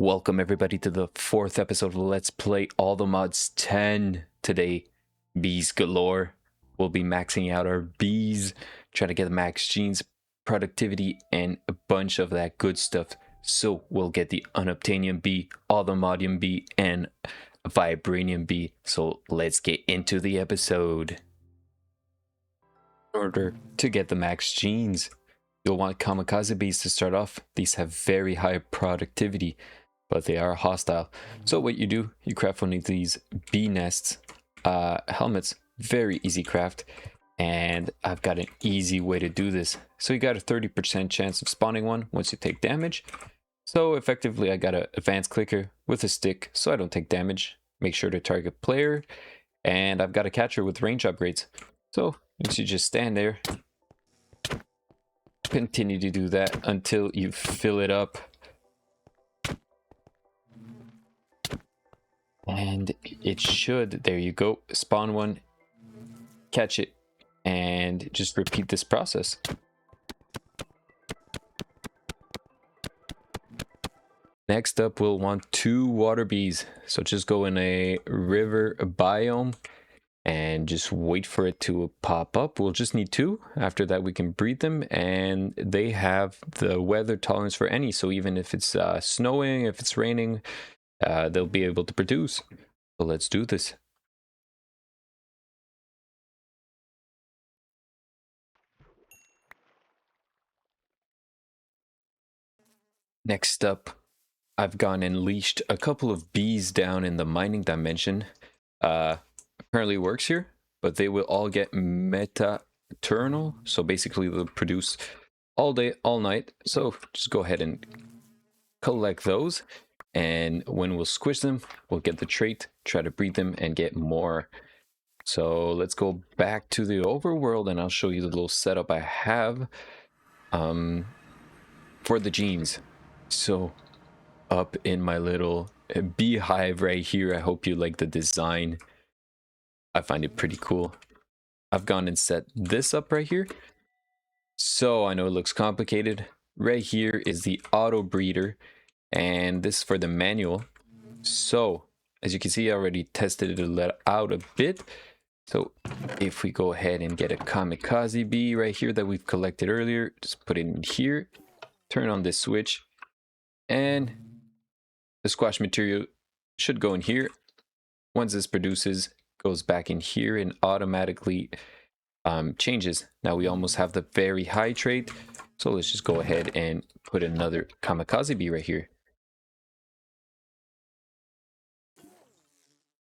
Welcome everybody to the fourth episode of Let's Play All the Mods 10. Today, bees galore. We'll be maxing out our bees, trying to get max genes, productivity, and a bunch of that good stuff. So we'll get the Unobtanium bee, All the Modium bee, and Vibranium bee. So let's get into the episode. In order to get the max genes, you'll want kamikaze bees to start off. These have very high productivity, but they are hostile. So what you do, you craft one of these bee nests, helmets, very easy craft, and I've got an easy way to do this. So you got a 30% chance of spawning one once you take damage. So effectively I got an advanced clicker with a stick so I don't take damage. Make sure to target player, and I've got a catcher with range upgrades. So you just stand there, continue to do that until you fill it up. And it should, there you go, spawn one, catch it, and just repeat this process. Next up, we'll want 2 water bees. So just go in a river biome and just wait for it to pop up. We'll just need 2. After that, we can breed them, and they have the weather tolerance for any. So even if it's snowing, if it's raining, they'll be able to produce. So let's do this. Next up, I've gone and leashed a couple of bees down in the mining dimension. Apparently it works here, but they will all get meta-eternal. So basically they'll produce all day, all night. So just go ahead and collect those. And when we'll squish them, we'll get the trait, try to breed them, and get more. So let's go back to the overworld, and I'll show you the little setup I have for the genes. So up in my little beehive right here, I hope you like the design. I find it pretty cool. I've gone and set this up right here. So I know it looks complicated. Right here is the auto breeder, and this is for the manual. So as you can see, I already tested it out a bit. So if we go ahead and get a kamikaze bee right here that we've collected earlier, just put it in here, turn on this switch, and the squash material should go in here. Once this produces, goes back in here and automatically changes. Now we almost have the very high trait. So let's just go ahead and put another kamikaze bee right here.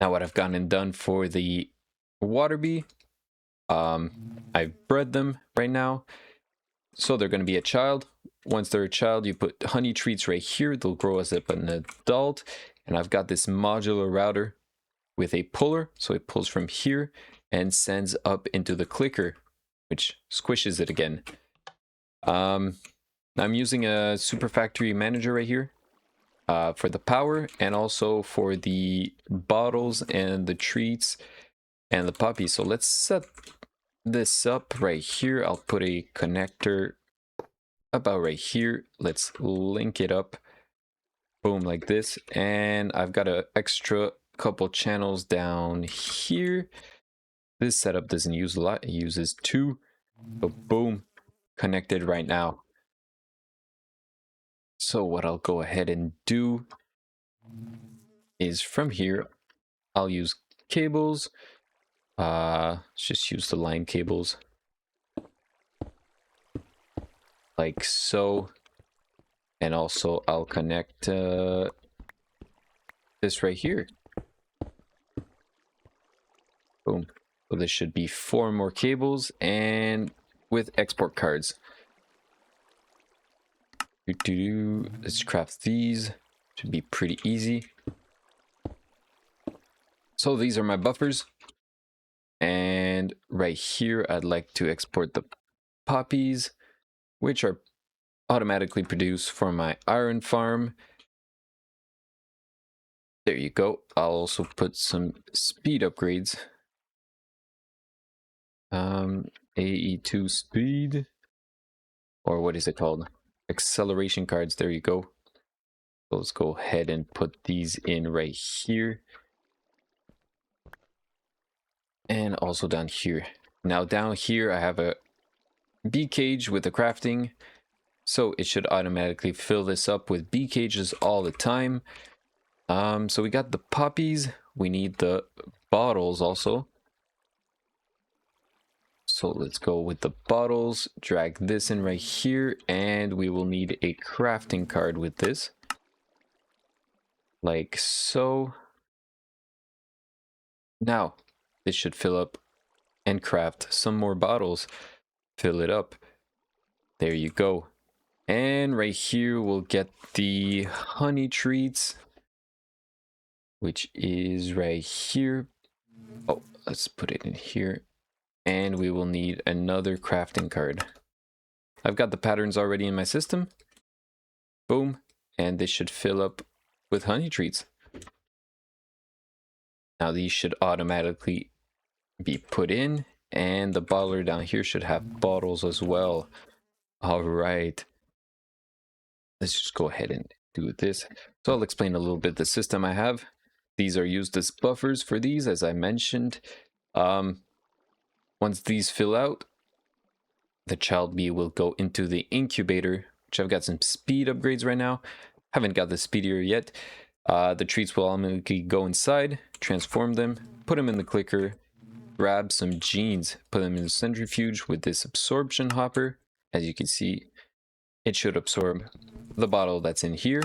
Now what I've gone and done for the water bee, I've bred them right now. So they're going to be a child. Once they're a child, you put honey treats right here. They'll grow as up an adult. And I've got this modular router with a puller. So it pulls from here and sends up into the clicker, which squishes it again. I'm using a super factory manager right here for the power, and also for the bottles and the treats and the puppies. So let's set this up right here. I'll put a connector about right here. Let's link it up, boom, like this. And I've got an extra couple channels down here. This setup doesn't use a lot, it uses 2, but boom, connected right now. So what I'll go ahead and do is from here, I'll use cables. Just use the line cables like so, and also I'll connect this right here. Boom. So this should be 4 more cables, and with export cards. Let's craft these. Should be pretty easy. So these are my buffers. And right here, I'd like to export the poppies, which are automatically produced for my iron farm. There you go. I'll also put some speed upgrades. AE2 speed, or what is it called? Acceleration cards. There you go. So let's go ahead and put these in right here. And also down here. Now down here I have a bee cage with the crafting. So it should automatically fill this up with bee cages all the time. So we got the poppies. We need the bottles also. So let's go with the bottles, drag this in right here, and we will need a crafting card with this. Like so. Now, this should fill up and craft some more bottles. Fill it up. There you go. And right here, we'll get the honey treats, which is right here. Oh, let's put it in here. And we will need another crafting card. I've got the patterns already in my system. Boom. And this should fill up with honey treats. Now these should automatically be put in. And the bottler down here should have bottles as well. All right. Let's just go ahead and do this. So I'll explain a little bit the system I have. These are used as buffers for these, as I mentioned. Once these fill out, the child bee will go into the incubator, which I've got some speed upgrades right now. Haven't got the speedier yet. The treats will automatically go inside, transform them, put them in the clicker, grab some genes, put them in the centrifuge with this absorption hopper. As you can see, it should absorb the bottle that's in here.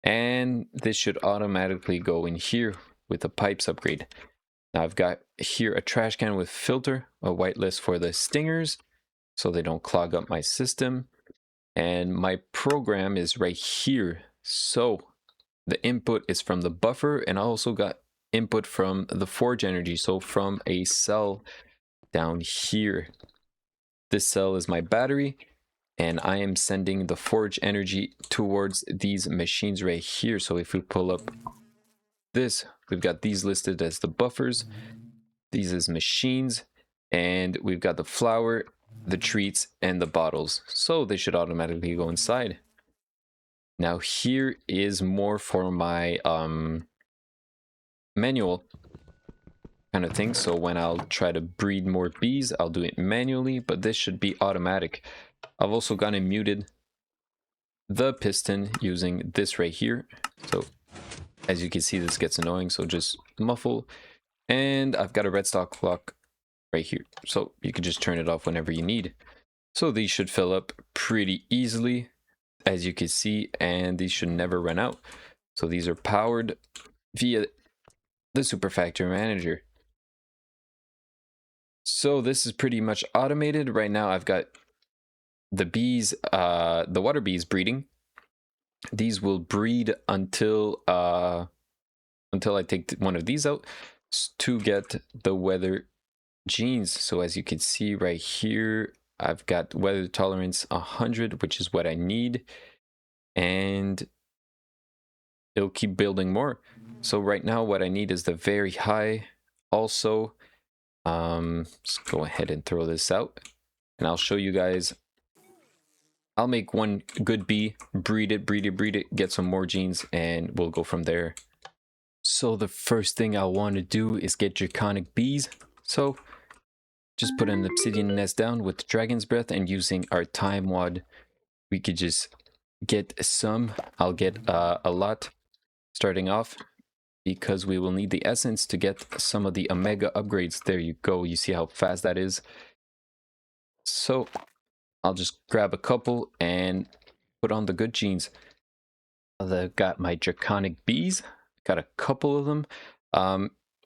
And this should automatically go in here with the pipes upgrade. Now I've got here a trash can with filter, a whitelist for the stingers, so they don't clog up my system. And my program is right here. So the input is from the buffer, and I also got input from the forge energy, so from a cell down here. This cell is my battery, and I am sending the forge energy towards these machines right here. So if we pull up this, we've got these listed as the buffers, these as machines, and we've got the flour, the treats, and the bottles. So they should automatically go inside. Now here is more for my manual kind of thing. So when I'll try to breed more bees, I'll do it manually, but this should be automatic. I've also gone and muted the piston using this right here. So as you can see, this gets annoying, so just muffle. And I've got a red stop clock right here, so you can just turn it off whenever you need. So these should fill up pretty easily, as you can see, and these should never run out. So these are powered via the Super Factory Manager. So this is pretty much automated. Right now I've got the bees, the water bees breeding. These will breed until I take one of these out to get the weather genes. So as you can see right here, I've got weather tolerance 100, which is what I need, and it'll keep building more. So right now what I need is the very high. Also, let's go ahead and throw this out, and I'll show you guys. I'll make one good bee, breed it, get some more genes, and we'll go from there. So the first thing I want to do is get draconic bees. So just put an obsidian nest down with dragon's breath, and using our time wad, we could just get some. I'll get a lot starting off, because we will need the essence to get some of the omega upgrades. There you go. You see how fast that is. So I'll just grab a couple and put on the good genes. I've got my draconic bees. Got a couple of them.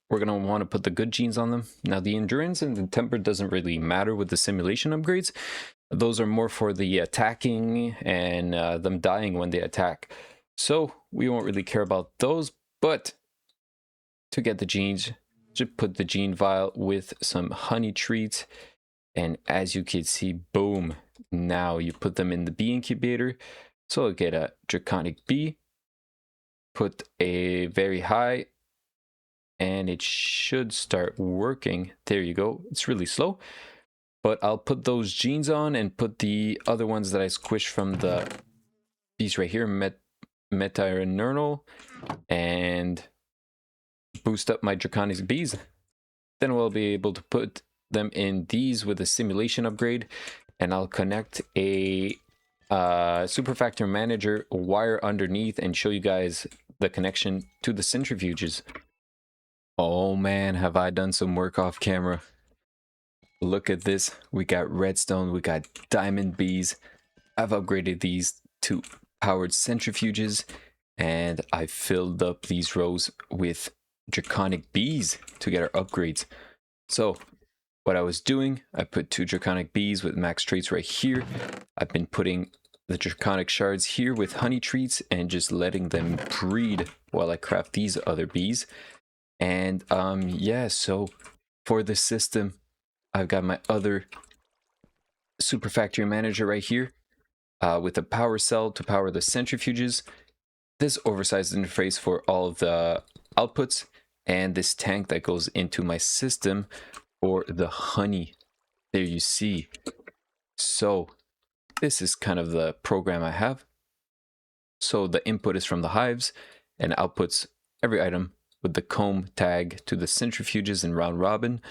We're going to want to put the good genes on them. Now the endurance and the temper doesn't really matter with the simulation upgrades. Those are more for the attacking and them dying when they attack. So we won't really care about those. But to get the genes, just put the gene vial with some honey treats. And as you can see, boom. Now you put them in the bee incubator. So I'll get a draconic bee. Put a very high, and it should start working. There you go. It's really slow, but I'll put those genes on and put the other ones that I squished from the bees right here, meta-ironernal and boost up my draconic bees. Then we'll be able to put them in these with a simulation upgrade, and I'll connect a superfactor manager wire underneath and show you guys the connection to the centrifuges. Oh man, have I done some work off camera. Look at this. We got redstone, we got diamond bees. I've upgraded these to powered centrifuges, and I filled up these rows with draconic bees to get our upgrades. So what I was doing, I put 2 draconic bees with max traits right here. I've been putting the draconic shards here with honey treats and just letting them breed while I craft these other bees. And yeah, so for the system, I've got my other super factory manager right here with a power cell to power the centrifuges, this oversized interface for all of the outputs, and this tank that goes into my system for the honey. There you see. So this is kind of the program I have. So the input is from the hives and outputs every item with the comb tag to the centrifuges in round robin,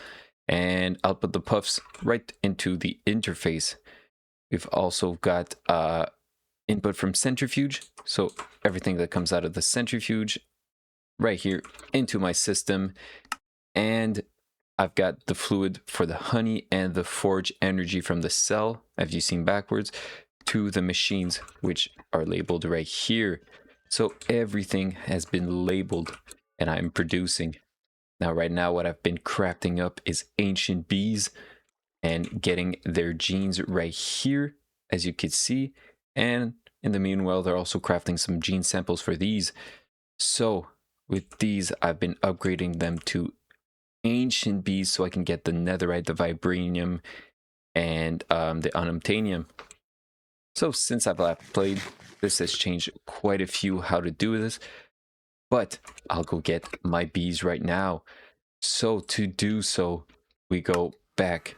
and output the puffs right into the interface. We've also got input from centrifuge, so everything that comes out of the centrifuge right here into my system, and I've got the fluid for the honey and the forge energy from the cell, as you've seen backwards, to the machines, which are labeled right here. So everything has been labeled and I'm producing. Now, right now, what I've been crafting up is ancient bees and getting their genes right here, as you can see. And in the meanwhile, they're also crafting some gene samples for these. So with these, I've been upgrading them to ancient bees so I can get the netherite, the vibranium, and the unobtanium. So since I've last played, this has changed quite a few how to do this, but I'll go get my bees right now. So to do so, we go back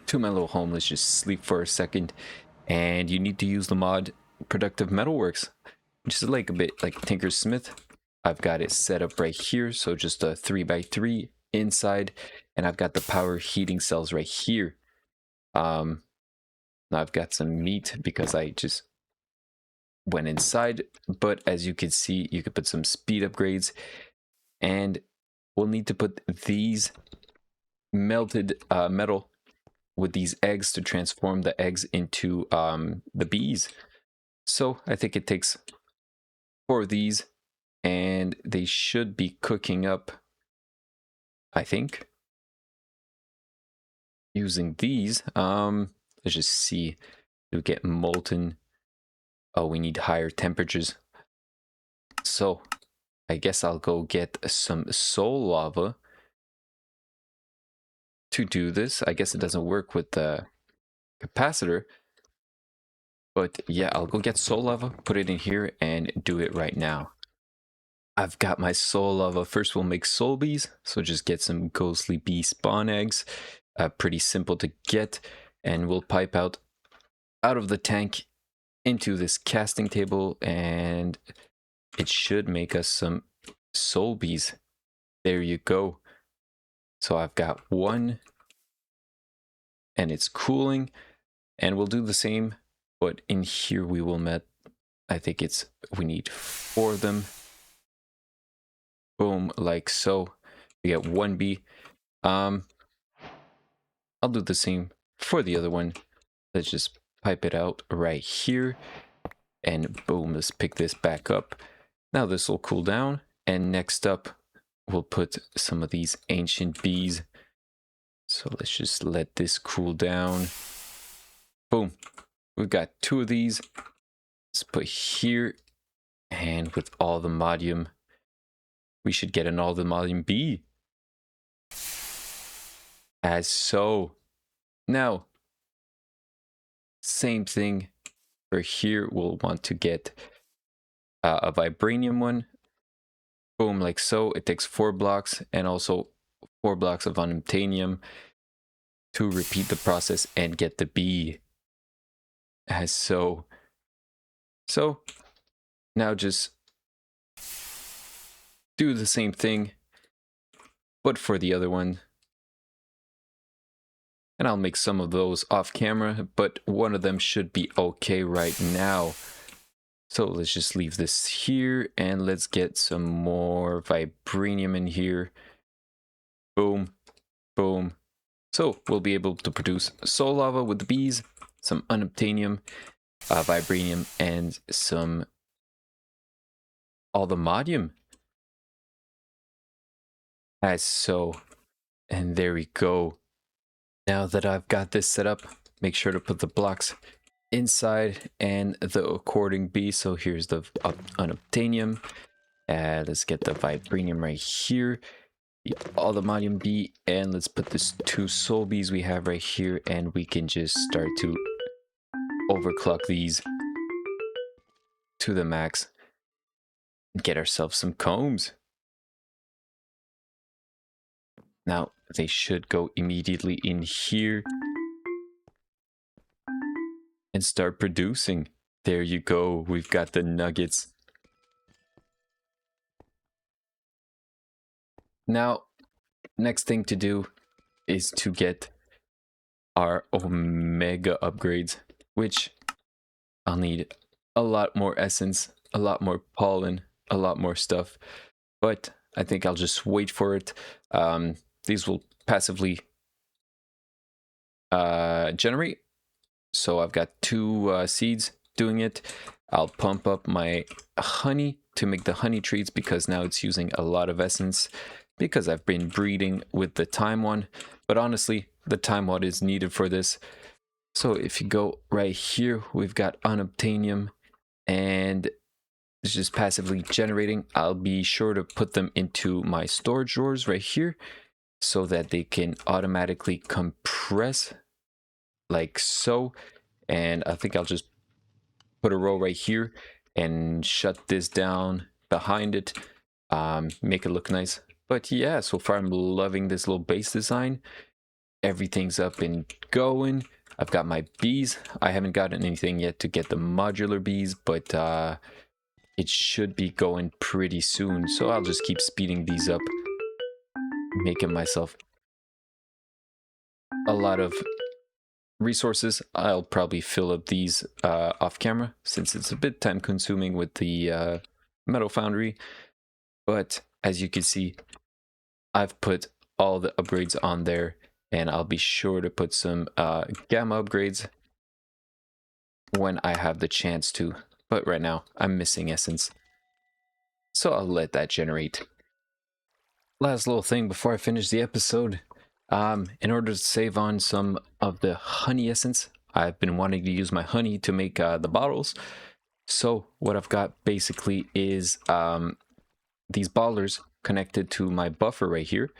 to my little home. Let's just sleep for a second, and you need to use the mod Productive Metalworks, which is like a bit like Tinkersmith. I've got it set up right here, so just a 3x3 inside, and I've got the power heating cells right here. Now I've got some meat because I just went inside, but as you can see, you could put some speed upgrades, and we'll need to put these melted metal with these eggs to transform the eggs into the bees. So I think it takes 4 of these, and they should be cooking up, I think, using these. Let's just see. To get molten. Oh, we need higher temperatures. So I guess I'll go get some soul lava to do this. I guess it doesn't work with the capacitor, but yeah, I'll go get soul lava, put it in here, and do it right now. I've got my soul lava. First, we'll make soul bees, so just get some ghostly bee spawn eggs. Pretty simple to get, and we'll pipe out of the tank into this casting table, and it should make us some soul bees. There you go. So I've got 1, and it's cooling, and we'll do the same, but in here we will I think we need 4 of them. Boom, like so. We get 1 bee. I'll do the same for the other one. Let's just pipe it out right here, and boom, let's pick this back up. Now this will cool down, and next up we'll put some of these ancient bees. So let's just let this cool down. Boom, we've got 2 of these. Let's put here, and with all the modium, we should get an all the modium bee. As so. Now, same thing for here. We'll want to get a vibranium one. Boom, like so. It takes 4 blocks and also 4 blocks of unobtanium to repeat the process and get the bee. As so. So Now just do the same thing, but for the other one. And I'll make some of those off camera, but one of them should be okay right now. So let's just leave this here and let's get some more Vibranium in here. Boom, boom. So we'll be able to produce soul lava with the bees, some Unobtanium, Vibranium, and some All the Modium. As so, and there we go. Now that I've got this set up, make sure to put the blocks inside and the according bee. So here's the Unobtanium. Let's get the Vibranium right here. All the Modium bee, and let's put this 2 soul bees we have right here, and we can just start to overclock these to the max and get ourselves some combs. Now they should go immediately in here and start producing. There you go, we've got the nuggets. Now, next thing to do is to get our Omega upgrades, which I'll need a lot more essence, a lot more pollen, a lot more stuff, but I think I'll just wait for it. These will passively generate. So I've got 2 seeds doing it. I'll pump up my honey to make the honey treats because now it's using a lot of essence because I've been breeding with the time one. But honestly, the time one is needed for this. So if you go right here, we've got Unobtanium and it's just passively generating. I'll be sure to put them into my storage drawers right here so that they can automatically compress like so. And I think I'll just put a row right here and shut this down behind it, make it look nice. But yeah, so far I'm loving this little base design. Everything's up and going. I've got my bees. I haven't gotten anything yet to get the modular bees, but it should be going pretty soon. So I'll just keep speeding these up, making myself a lot of resources. I'll probably fill up these off camera since it's a bit time consuming with the metal foundry. But as you can see, I've put all the upgrades on there, and I'll be sure to put some gamma upgrades when I have the chance to. But right now I'm missing essence, so I'll let that generate. Last little thing before I finish the episode. In order to save on some of the honey essence, I've been wanting to use my honey to make the bottles. So what I've got basically is these ballers connected to my buffer right here.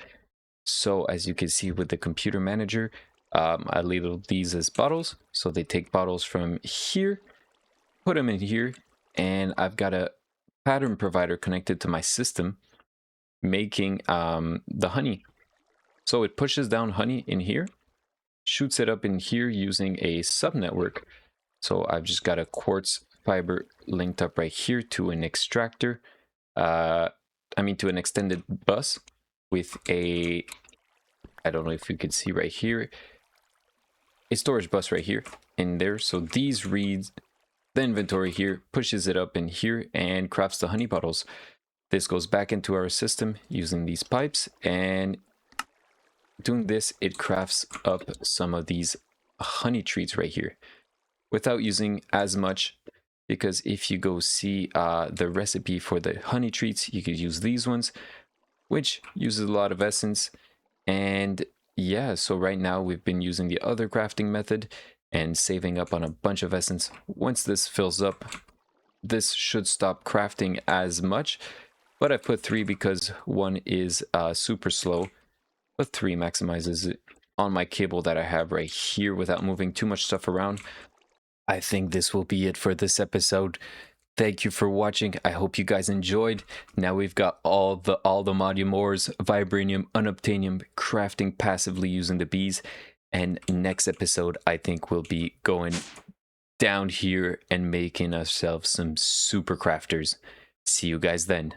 So as you can see with the computer manager, I labeled these as bottles. So they take bottles from here, put them in here, and I've got a pattern provider connected to my system making the honey. So it pushes down honey in here, shoots it up in here using a subnetwork. So I've just got a quartz fiber linked up right here to an extractor, to an extended bus with a, I don't know if you can see right here, a storage bus right here in there. So these reads the inventory here, pushes it up in here, and crafts the honey bottles. This goes back into our system using these pipes, and doing this, it crafts up some of these honey treats right here without using as much, because if you go see the recipe for the honey treats, you could use these ones, which uses a lot of essence. And yeah, so right now we've been using the other crafting method and saving up on a bunch of essence. Once this fills up, this should stop crafting as much, but I put 3 because 1 is super slow. But 3 maximizes it on my cable that I have right here without moving too much stuff around. I think this will be it for this episode. Thank you for watching. I hope you guys enjoyed. Now we've got all the Modium ores, Vibranium, Unobtanium, crafting passively using the bees. And next episode, I think we'll be going down here and making ourselves some super crafters. See you guys then.